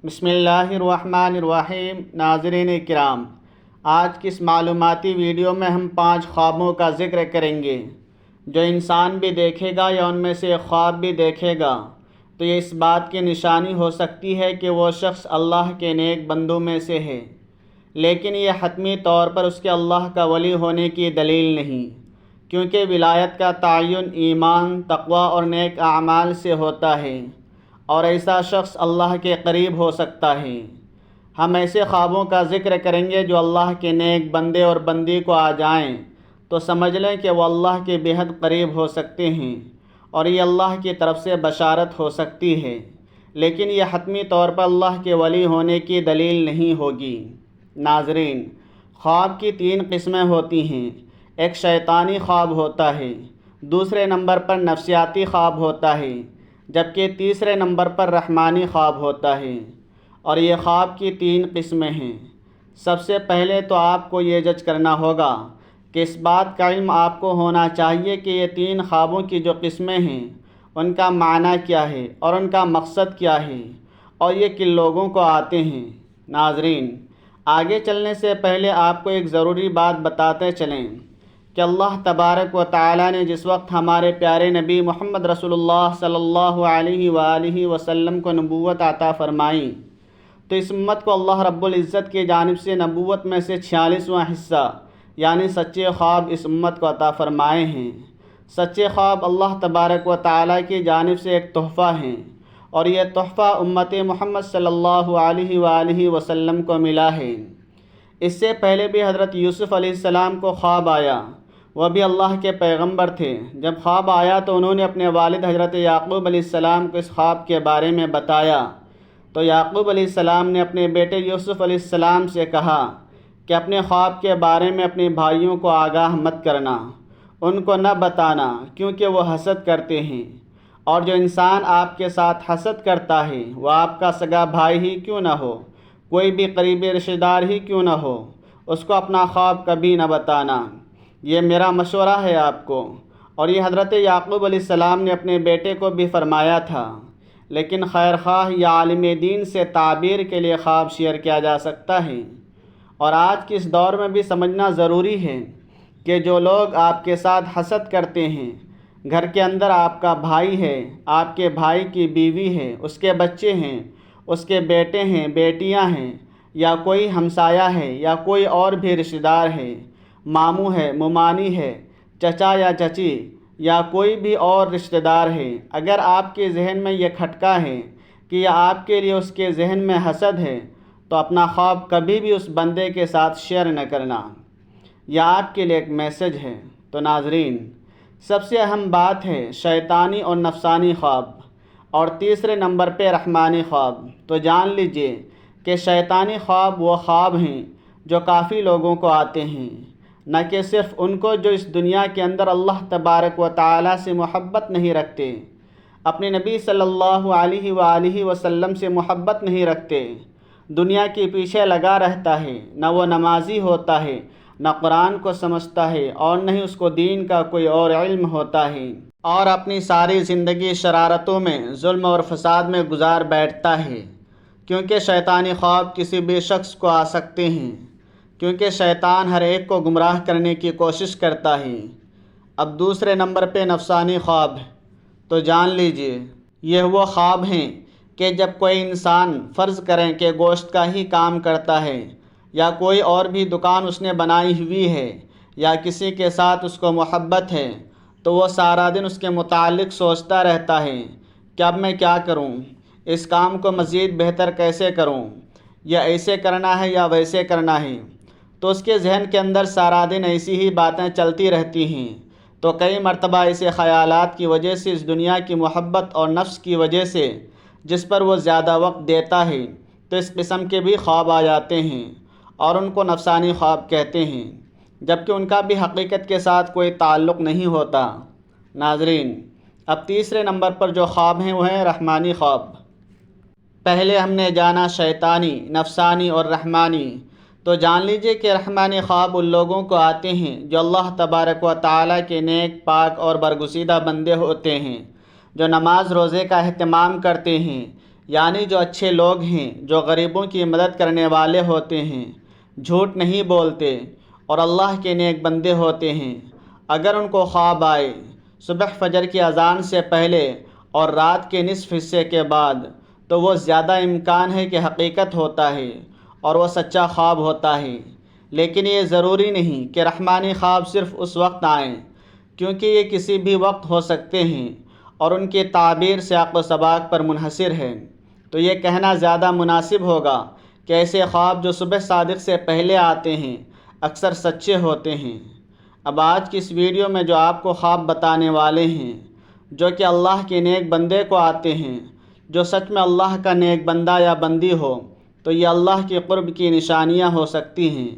بسم اللہ الرحمن الرحیم۔ ناظرین کرام، آج کی اس معلوماتی ویڈیو میں ہم 5 خوابوں کا ذکر کریں گے جو انسان بھی دیکھے گا یا ان میں سے ایک خواب بھی دیکھے گا تو یہ اس بات کی نشانی ہو سکتی ہے کہ وہ شخص اللہ کے نیک بندوں میں سے ہے، لیکن یہ حتمی طور پر اس کے اللہ کا ولی ہونے کی دلیل نہیں، کیونکہ ولایت کا تعین ایمان، تقوی اور نیک اعمال سے ہوتا ہے، اور ایسا شخص اللہ کے قریب ہو سکتا ہے۔ ہم ایسے خوابوں کا ذکر کریں گے جو اللہ کے نیک بندے اور بندی کو آ جائیں تو سمجھ لیں کہ وہ اللہ کے بے حد قریب ہو سکتے ہیں، اور یہ اللہ کی طرف سے بشارت ہو سکتی ہے، لیکن یہ حتمی طور پر اللہ کے ولی ہونے کی دلیل نہیں ہوگی۔ ناظرین، خواب کی 3 قسمیں ہوتی ہیں۔ ایک شیطانی خواب ہوتا ہے، دوسرے نمبر پر نفسیاتی خواب ہوتا ہے، جبکہ تیسرے نمبر پر رحمانی خواب ہوتا ہے، اور یہ خواب کی 3 قسمیں ہیں۔ سب سے پہلے تو آپ کو یہ جج کرنا ہوگا کہ اس بات کا علم آپ کو ہونا چاہیے کہ یہ 3 خوابوں کی جو قسمیں ہیں ان کا معنی کیا ہے اور ان کا مقصد کیا ہے، اور یہ کن لوگوں کو آتے ہیں۔ ناظرین، آگے چلنے سے پہلے آپ کو ایک ضروری بات بتاتے چلیں کہ اللہ تبارک و تعالی نے جس وقت ہمارے پیارے نبی محمد رسول اللہ صلی اللہ علیہ وآلہ وسلم کو نبوت عطا فرمائی تو اس امت کو اللہ رب العزت کی جانب سے نبوت میں سے 46واں حصہ یعنی سچے خواب اس امت کو عطا فرمائے ہیں۔ سچے خواب اللہ تبارک و تعالی کی جانب سے ایک تحفہ ہیں، اور یہ تحفہ امت محمد صلی اللہ علیہ وآلہ وسلم کو ملا ہے۔ اس سے پہلے بھی حضرت یوسف علیہ السلام کو خواب آیا، وہ بھی اللہ کے پیغمبر تھے۔ جب خواب آیا تو انہوں نے اپنے والد حضرت یعقوب علیہ السلام کو اس خواب کے بارے میں بتایا تو یعقوب علیہ السلام نے اپنے بیٹے یوسف علیہ السلام سے کہا کہ اپنے خواب کے بارے میں اپنے بھائیوں کو آگاہ مت کرنا، ان کو نہ بتانا، کیونکہ وہ حسد کرتے ہیں، اور جو انسان آپ کے ساتھ حسد کرتا ہے وہ آپ کا سگا بھائی ہی کیوں نہ ہو، کوئی بھی قریبی رشتہ دار ہی کیوں نہ ہو، اس کو اپنا خواب کبھی نہ بتانا۔ یہ میرا مشورہ ہے آپ کو، اور یہ حضرت یعقوب علیہ السلام نے اپنے بیٹے کو بھی فرمایا تھا، لیکن خیر خواہ یا عالم دین سے تعبیر کے لیے خواب شیئر کیا جا سکتا ہے۔ اور آج کے اس دور میں بھی سمجھنا ضروری ہے کہ جو لوگ آپ کے ساتھ حسد کرتے ہیں، گھر کے اندر آپ کا بھائی ہے، آپ کے بھائی کی بیوی ہے، اس کے بچے ہیں، اس کے بیٹے ہیں، بیٹیاں ہیں، یا کوئی ہمسایہ ہے، یا کوئی اور بھی رشتہ دار ہے، ماموں ہے، ممانی ہے، چچا یا چچی، یا کوئی بھی اور رشتہ دار ہے، اگر آپ کے ذہن میں یہ کھٹکا ہے کہ یہ آپ کے لیے اس کے ذہن میں حسد ہے تو اپنا خواب کبھی بھی اس بندے کے ساتھ شیئر نہ کرنا۔ یہ آپ کے لیے ایک میسج ہے۔ تو ناظرین، سب سے اہم بات ہے شیطانی اور نفسانی خواب، اور تیسرے نمبر پہ رحمانی خواب۔ تو جان لیجئے کہ شیطانی خواب وہ خواب ہیں جو کافی لوگوں کو آتے ہیں، نہ کہ صرف ان کو جو اس دنیا کے اندر اللہ تبارک و تعالی سے محبت نہیں رکھتے، اپنے نبی صلی اللہ علیہ وآلہ وسلم سے محبت نہیں رکھتے، دنیا کے پیچھے لگا رہتا ہے، نہ وہ نمازی ہوتا ہے، نہ قرآن کو سمجھتا ہے، اور نہ ہی اس کو دین کا کوئی اور علم ہوتا ہے، اور اپنی ساری زندگی شرارتوں میں، ظلم اور فساد میں گزار بیٹھتا ہے، کیونکہ شیطانی خواب کسی بھی شخص کو آ سکتے ہیں، کیونکہ شیطان ہر ایک کو گمراہ کرنے کی کوشش کرتا ہے۔ اب دوسرے نمبر پہ نفسانی خواب۔ تو جان لیجئے یہ وہ خواب ہیں کہ جب کوئی انسان فرض کریں کہ گوشت کا ہی کام کرتا ہے، یا کوئی اور بھی دکان اس نے بنائی ہوئی ہے، یا کسی کے ساتھ اس کو محبت ہے، تو وہ سارا دن اس کے متعلق سوچتا رہتا ہے کہ اب میں کیا کروں، اس کام کو مزید بہتر کیسے کروں، یا ایسے کرنا ہے یا ویسے کرنا ہے، تو اس کے ذہن کے اندر سارا دن ایسی ہی باتیں چلتی رہتی ہیں۔ تو کئی مرتبہ ایسے خیالات کی وجہ سے، اس دنیا کی محبت اور نفس کی وجہ سے جس پر وہ زیادہ وقت دیتا ہے، تو اس قسم کے بھی خواب آ جاتے ہیں، اور ان کو نفسانی خواب کہتے ہیں، جبکہ ان کا بھی حقیقت کے ساتھ کوئی تعلق نہیں ہوتا۔ ناظرین، اب تیسرے نمبر پر جو خواب ہیں وہ ہیں رحمانی خواب۔ پہلے ہم نے جانا شیطانی، نفسانی اور رحمانی۔ تو جان لیجئے کہ رحمانی خواب ان لوگوں کو آتے ہیں جو اللہ تبارک و تعالی کے نیک، پاک اور برگزیدہ بندے ہوتے ہیں، جو نماز روزے کا اہتمام کرتے ہیں، یعنی جو اچھے لوگ ہیں، جو غریبوں کی مدد کرنے والے ہوتے ہیں، جھوٹ نہیں بولتے اور اللہ کے نیک بندے ہوتے ہیں، اگر ان کو خواب آئے صبح فجر کی اذان سے پہلے اور رات کے نصف حصے کے بعد، تو وہ زیادہ امکان ہے کہ حقیقت ہوتا ہے اور وہ سچا خواب ہوتا ہے۔ لیکن یہ ضروری نہیں کہ رحمانی خواب صرف اس وقت آئیں، کیونکہ یہ کسی بھی وقت ہو سکتے ہیں اور ان کی تعبیر سیاق و سباق پر منحصر ہے۔ تو یہ کہنا زیادہ مناسب ہوگا کہ ایسے خواب جو صبح صادق سے پہلے آتے ہیں اکثر سچے ہوتے ہیں۔ اب آج کی اس ویڈیو میں جو آپ کو خواب بتانے والے ہیں، جو کہ اللہ کے نیک بندے کو آتے ہیں، جو سچ میں اللہ کا نیک بندہ یا بندی ہو، تو یہ اللہ کے قرب کی نشانیاں ہو سکتی ہیں،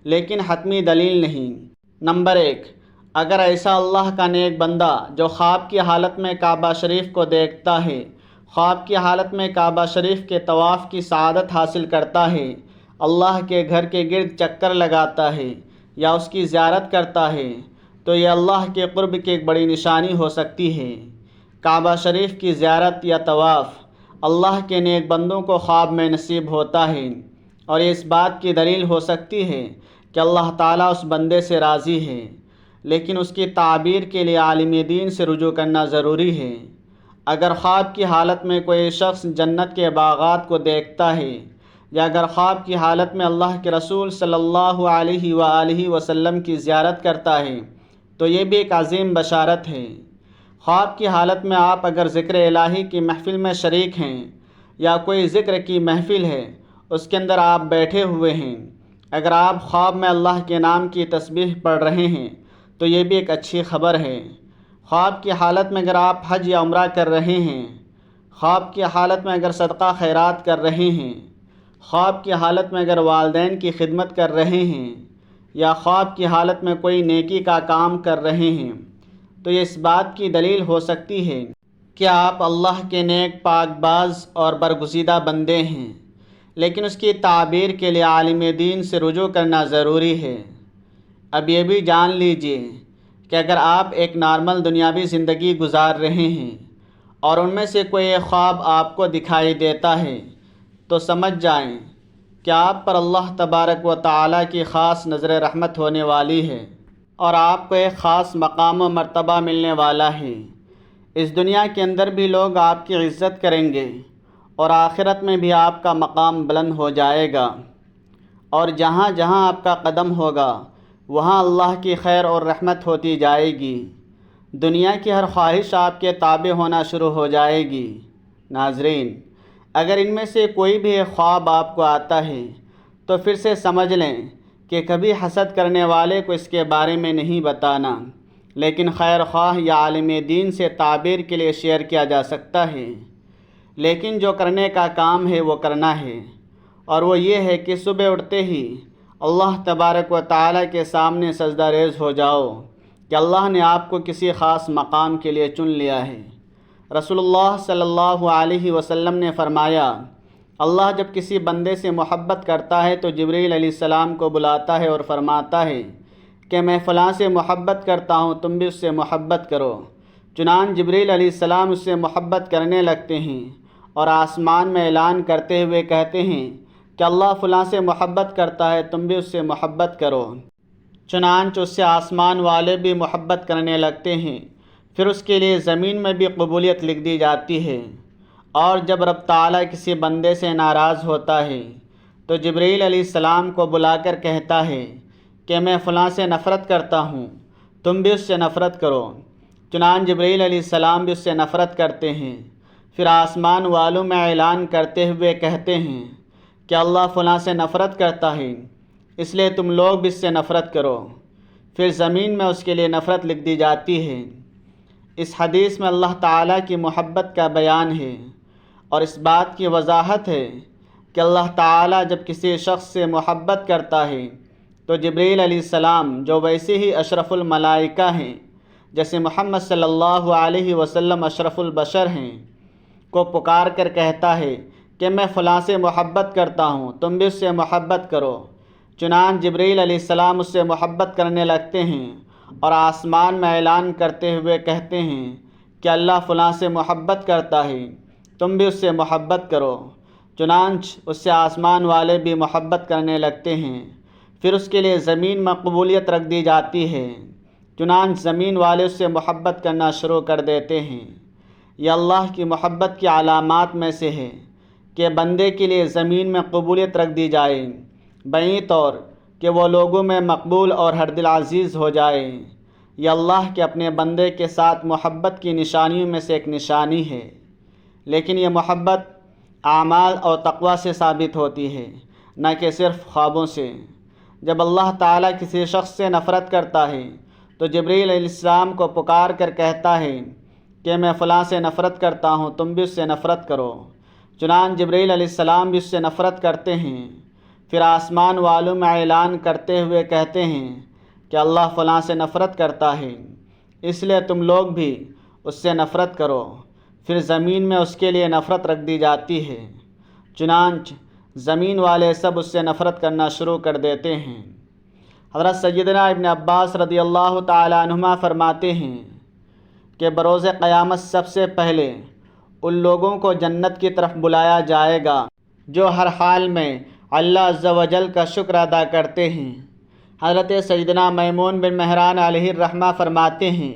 لیکن حتمی دلیل نہیں۔ نمبر 1، اگر ایسا اللہ کا نیک بندہ جو خواب کی حالت میں کعبہ شریف کو دیکھتا ہے، خواب کی حالت میں کعبہ شریف کے طواف کی سعادت حاصل کرتا ہے، اللہ کے گھر کے گرد چکر لگاتا ہے یا اس کی زیارت کرتا ہے، تو یہ اللہ کے قرب کی ایک بڑی نشانی ہو سکتی ہے۔ کعبہ شریف کی زیارت یا طواف اللہ کے نیک بندوں کو خواب میں نصیب ہوتا ہے، اور یہ اس بات کی دلیل ہو سکتی ہے کہ اللہ تعالیٰ اس بندے سے راضی ہے، لیکن اس کی تعبیر کے لیے عالم دین سے رجوع کرنا ضروری ہے۔ اگر خواب کی حالت میں کوئی شخص جنت کے باغات کو دیکھتا ہے، یا اگر خواب کی حالت میں اللہ کے رسول صلی اللہ علیہ وآلہ وسلم کی زیارت کرتا ہے، تو یہ بھی ایک عظیم بشارت ہے۔ خواب کی حالت میں آپ اگر ذکر الہی کی محفل میں شریک ہیں، یا کوئی ذکر کی محفل ہے اس کے اندر آپ بیٹھے ہوئے ہیں، اگر آپ خواب میں اللہ کے نام کی تسبیح پڑھ رہے ہیں، تو یہ بھی ایک اچھی خبر ہے۔ خواب کی حالت میں اگر آپ حج یا عمرہ کر رہے ہیں، خواب کی حالت میں اگر صدقہ خیرات کر رہے ہیں، خواب کی حالت میں اگر والدین کی خدمت کر رہے ہیں، یا خواب کی حالت میں کوئی نیکی کا کام کر رہے ہیں، تو یہ اس بات کی دلیل ہو سکتی ہے کہ آپ اللہ کے نیک پاک باز اور برگزیدہ بندے ہیں، لیکن اس کی تعبیر کے لیے عالم دین سے رجوع کرنا ضروری ہے۔ اب یہ بھی جان لیجئے کہ اگر آپ ایک نارمل دنیاوی زندگی گزار رہے ہیں اور ان میں سے کوئی ایک خواب آپ کو دکھائی دیتا ہے، تو سمجھ جائیں کہ آپ پر اللہ تبارک و تعالیٰ کی خاص نظر رحمت ہونے والی ہے اور آپ کو ایک خاص مقام و مرتبہ ملنے والا ہے۔ اس دنیا کے اندر بھی لوگ آپ کی عزت کریں گے اور آخرت میں بھی آپ کا مقام بلند ہو جائے گا، اور جہاں جہاں آپ کا قدم ہوگا وہاں اللہ کی خیر اور رحمت ہوتی جائے گی۔ دنیا کی ہر خواہش آپ کے تابع ہونا شروع ہو جائے گی۔ ناظرین، اگر ان میں سے کوئی بھی ایک خواب آپ کو آتا ہے تو پھر سے سمجھ لیں کہ کبھی حسد کرنے والے کو اس کے بارے میں نہیں بتانا، لیکن خیر خواہ یا عالم دین سے تعبیر کے لیے شیئر کیا جا سکتا ہے۔ لیکن جو کرنے کا کام ہے وہ کرنا ہے، اور وہ یہ ہے کہ صبح اٹھتے ہی اللہ تبارک و تعالیٰ کے سامنے سجدہ ریز ہو جاؤ کہ اللہ نے آپ کو کسی خاص مقام کے لیے چن لیا ہے۔ رسول اللہ صلی اللہ علیہ وسلم نے فرمایا، اللہ جب کسی بندے سے محبت کرتا ہے تو جبریل علیہ السلام کو بلاتا ہے اور فرماتا ہے کہ میں فلاں سے محبت کرتا ہوں، تم بھی اس سے محبت کرو۔ چنانچہ جبریل علیہ السلام اس سے محبت کرنے لگتے ہیں اور آسمان میں اعلان کرتے ہوئے کہتے ہیں کہ اللہ فلاں سے محبت کرتا ہے، تم بھی اس سے محبت کرو۔ چنانچہ اس سے آسمان والے بھی محبت کرنے لگتے ہیں، پھر اس کے لیے زمین میں بھی قبولیت لکھ دی جاتی ہے۔ اور جب رب تعالیٰ کسی بندے سے ناراض ہوتا ہے تو جبریل علیہ السلام کو بلا کر کہتا ہے کہ میں فلاں سے نفرت کرتا ہوں، تم بھی اس سے نفرت کرو۔ چنانچہ جبریل علیہ السلام بھی اس سے نفرت کرتے ہیں، پھر آسمان والوں میں اعلان کرتے ہوئے کہتے ہیں کہ اللہ فلاں سے نفرت کرتا ہے، اس لیے تم لوگ بھی اس سے نفرت کرو۔ پھر زمین میں اس کے لیے نفرت لکھ دی جاتی ہے۔ اس حدیث میں اللہ تعالیٰ کی محبت کا بیان ہے اور اس بات کی وضاحت ہے کہ اللہ تعالیٰ جب کسی شخص سے محبت کرتا ہے تو جبریل علیہ السلام، جو ویسے ہی اشرف الملائکہ ہیں، جیسے محمد صلی اللہ علیہ وسلم اشرف البشر ہیں، کو پکار کر کہتا ہے کہ میں فلاں سے محبت کرتا ہوں، تم بھی اس سے محبت کرو۔ چنانچہ جبریل علیہ السلام اس سے محبت کرنے لگتے ہیں اور آسمان میں اعلان کرتے ہوئے کہتے ہیں کہ اللہ فلاں سے محبت کرتا ہے، تم بھی اس سے محبت کرو۔ چنانچہ اس سے آسمان والے بھی محبت کرنے لگتے ہیں، پھر اس کے لیے زمین میں قبولیت رکھ دی جاتی ہے، چنانچہ زمین والے اس سے محبت کرنا شروع کر دیتے ہیں۔ یہ اللہ کی محبت کی علامات میں سے ہے کہ بندے کے لیے زمین میں قبولیت رکھ دی جائے، بعید طور کہ وہ لوگوں میں مقبول اور ہر دل عزیز ہو جائے۔ یہ اللہ کے اپنے بندے کے ساتھ محبت کی نشانیوں میں سے ایک نشانی ہے، لیکن یہ محبت اعمال اور تقوی سے ثابت ہوتی ہے، نہ کہ صرف خوابوں سے۔ جب اللہ تعالیٰ کسی شخص سے نفرت کرتا ہے تو جبریل علیہ السلام کو پکار کر کہتا ہے کہ میں فلاں سے نفرت کرتا ہوں، تم بھی اس سے نفرت کرو۔ چنانچہ جبریل علیہ السلام بھی اس سے نفرت کرتے ہیں، پھر آسمان والوں میں اعلان کرتے ہوئے کہتے ہیں کہ اللہ فلاں سے نفرت کرتا ہے، اس لیے تم لوگ بھی اس سے نفرت کرو۔ پھر زمین میں اس کے لیے نفرت رکھ دی جاتی ہے، چنانچہ زمین والے سب اس سے نفرت کرنا شروع کر دیتے ہیں۔ حضرت سیدنا ابن عباس رضی اللہ تعالی عنہما فرماتے ہیں کہ بروز قیامت سب سے پہلے ان لوگوں کو جنت کی طرف بلایا جائے گا جو ہر حال میں اللہ عز و جل کا شکر ادا کرتے ہیں۔ حضرت سیدنا میمون بن مہران علیہ الرحمہ فرماتے ہیں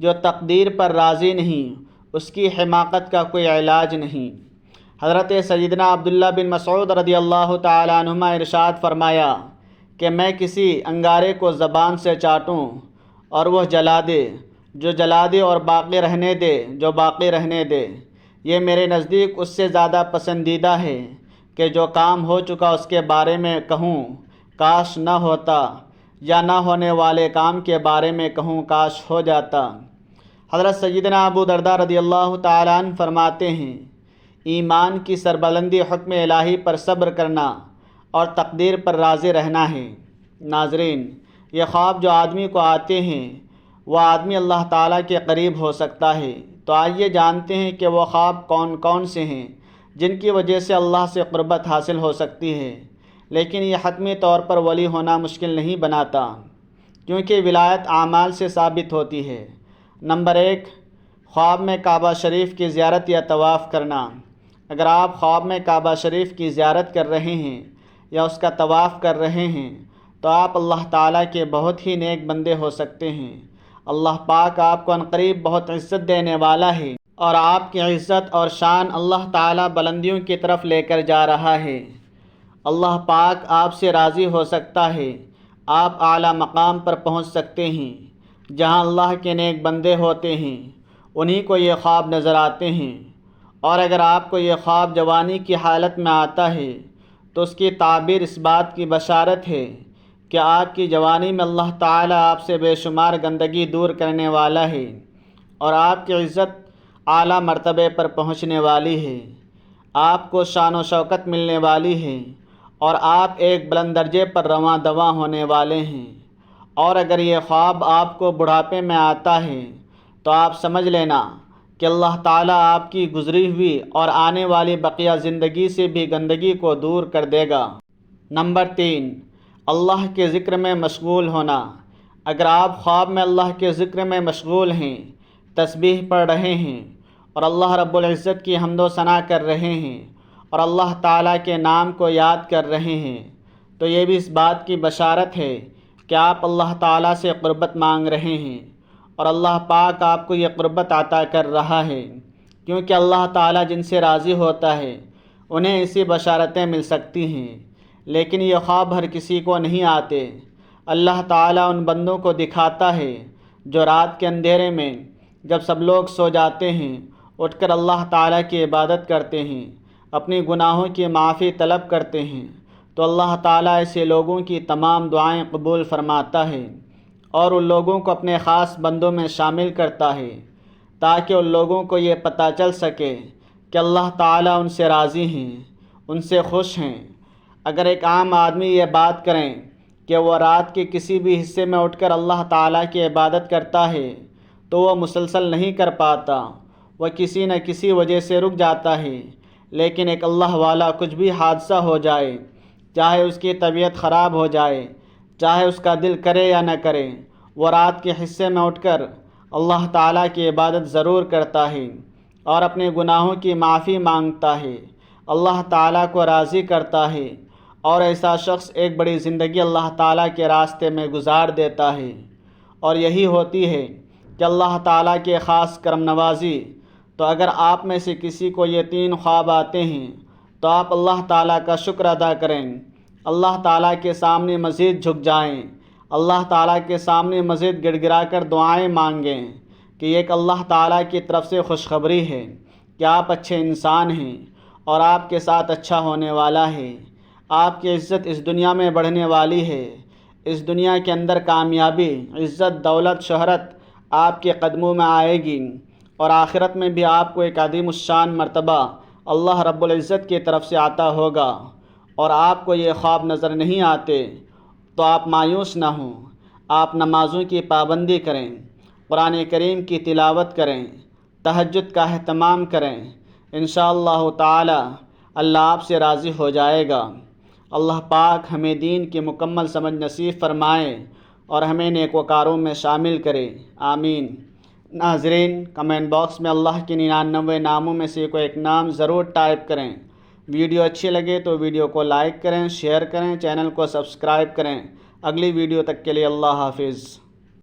جو تقدیر پر راضی نہیں اس کی حماقت کا کوئی علاج نہیں۔ حضرت سیدنا عبداللہ بن مسعود رضی اللہ تعالی عنہما ارشاد فرمایا کہ میں کسی انگارے کو زبان سے چاٹوں اور وہ جلا دے، جو جلا دے، اور باقی رہنے دے، جو باقی رہنے دے، یہ میرے نزدیک اس سے زیادہ پسندیدہ ہے کہ جو کام ہو چکا اس کے بارے میں کہوں کاش نہ ہوتا، یا نہ ہونے والے کام کے بارے میں کہوں کاش ہو جاتا۔ حضرت سیدنا ابو درداء رضی اللہ تعالیٰ عنہ فرماتے ہیں ایمان کی سربلندی حکم الہی پر صبر کرنا اور تقدیر پر راضی رہنا ہے۔ ناظرین، یہ خواب جو آدمی کو آتے ہیں وہ آدمی اللہ تعالیٰ کے قریب ہو سکتا ہے، تو آئیے جانتے ہیں کہ وہ خواب کون کون سے ہیں جن کی وجہ سے اللہ سے قربت حاصل ہو سکتی ہے، لیکن یہ حتمی طور پر ولی ہونا مشکل نہیں بناتا، کیونکہ ولایت اعمال سے ثابت ہوتی ہے۔ نمبر 1، خواب میں کعبہ شریف کی زیارت یا طواف کرنا۔ اگر آپ خواب میں کعبہ شریف کی زیارت کر رہے ہیں یا اس کا طواف کر رہے ہیں تو آپ اللہ تعالیٰ کے بہت ہی نیک بندے ہو سکتے ہیں۔ اللہ پاک آپ کو عنقریب بہت عزت دینے والا ہے، اور آپ کی عزت اور شان اللہ تعالیٰ بلندیوں کی طرف لے کر جا رہا ہے۔ اللہ پاک آپ سے راضی ہو سکتا ہے، آپ اعلیٰ مقام پر پہنچ سکتے ہیں جہاں اللہ کے نیک بندے ہوتے ہیں، انہی کو یہ خواب نظر آتے ہیں۔ اور اگر آپ کو یہ خواب جوانی کی حالت میں آتا ہے تو اس کی تعبیر اس بات کی بشارت ہے کہ آپ کی جوانی میں اللہ تعالیٰ آپ سے بے شمار گندگی دور کرنے والا ہے اور آپ کی عزت اعلیٰ مرتبے پر پہنچنے والی ہے، آپ کو شان و شوکت ملنے والی ہے اور آپ ایک بلند درجے پر رواں دواں ہونے والے ہیں۔ اور اگر یہ خواب آپ کو بڑھاپے میں آتا ہے تو آپ سمجھ لینا کہ اللہ تعالیٰ آپ کی گزری ہوئی اور آنے والی بقیہ زندگی سے بھی گندگی کو دور کر دے گا۔ نمبر 3، اللہ کے ذکر میں مشغول ہونا۔ اگر آپ خواب میں اللہ کے ذکر میں مشغول ہیں، تسبیح پڑھ رہے ہیں اور اللہ رب العزت کی حمد و ثنا کر رہے ہیں اور اللہ تعالیٰ کے نام کو یاد کر رہے ہیں تو یہ بھی اس بات کی بشارت ہے کہ آپ اللہ تعالیٰ سے قربت مانگ رہے ہیں اور اللہ پاک آپ کو یہ قربت عطا کر رہا ہے، کیونکہ اللہ تعالیٰ جن سے راضی ہوتا ہے انہیں اسی بشارتیں مل سکتی ہیں۔ لیکن یہ خواب ہر کسی کو نہیں آتے۔ اللہ تعالیٰ ان بندوں کو دکھاتا ہے جو رات کے اندھیرے میں جب سب لوگ سو جاتے ہیں اٹھ کر اللہ تعالیٰ کی عبادت کرتے ہیں، اپنی گناہوں کی معافی طلب کرتے ہیں، تو اللہ تعالیٰ ایسے لوگوں کی تمام دعائیں قبول فرماتا ہے اور ان لوگوں کو اپنے خاص بندوں میں شامل کرتا ہے تاکہ ان لوگوں کو یہ پتہ چل سکے کہ اللہ تعالیٰ ان سے راضی ہیں، ان سے خوش ہیں۔ اگر ایک عام آدمی یہ بات کریں کہ وہ رات کے کسی بھی حصے میں اٹھ کر اللہ تعالیٰ کی عبادت کرتا ہے تو وہ مسلسل نہیں کر پاتا، وہ کسی نہ کسی وجہ سے رک جاتا ہے۔ لیکن ایک اللہ والا کچھ بھی حادثہ ہو جائے، چاہے اس کی طبیعت خراب ہو جائے، چاہے اس کا دل کرے یا نہ کرے، وہ رات کے حصے میں اٹھ کر اللہ تعالیٰ کی عبادت ضرور کرتا ہے اور اپنے گناہوں کی معافی مانگتا ہے، اللہ تعالیٰ کو راضی کرتا ہے، اور ایسا شخص ایک بڑی زندگی اللہ تعالیٰ کے راستے میں گزار دیتا ہے۔ اور یہی ہوتی ہے کہ اللہ تعالیٰ کے خاص کرم نوازی۔ تو اگر آپ میں سے کسی کو یہ 3 خواب آتے ہیں تو آپ اللہ تعالیٰ کا شکر ادا کریں، اللہ تعالیٰ کے سامنے مزید جھک جائیں، اللہ تعالیٰ کے سامنے مزید گڑ گڑا کر دعائیں مانگیں کہ ایک اللہ تعالیٰ کی طرف سے خوشخبری ہے کہ آپ اچھے انسان ہیں اور آپ کے ساتھ اچھا ہونے والا ہے، آپ کی عزت اس دنیا میں بڑھنے والی ہے، اس دنیا کے اندر کامیابی، عزت، دولت، شہرت آپ کے قدموں میں آئے گی، اور آخرت میں بھی آپ کو ایک عظیم الشان مرتبہ اللہ رب العزت کی طرف سے عطا ہوگا۔ اور آپ کو یہ خواب نظر نہیں آتے تو آپ مایوس نہ ہوں، آپ نمازوں کی پابندی کریں، قرآن کریم کی تلاوت کریں، تہجد کا اہتمام کریں، انشاءاللہ تعالی اللہ آپ سے راضی ہو جائے گا۔ اللہ پاک ہمیں دین کی مکمل سمجھ نصیب فرمائے اور ہمیں نیکوکاروں میں شامل کرے، آمین۔ ناظرین، کمنٹ باکس میں اللہ کے 99 ناموں میں سے کوئی ایک نام ضرور ٹائپ کریں۔ ویڈیو اچھی لگے تو ویڈیو کو لائک کریں، شیئر کریں، چینل کو سبسکرائب کریں۔ اگلی ویڈیو تک کے لیے اللہ حافظ۔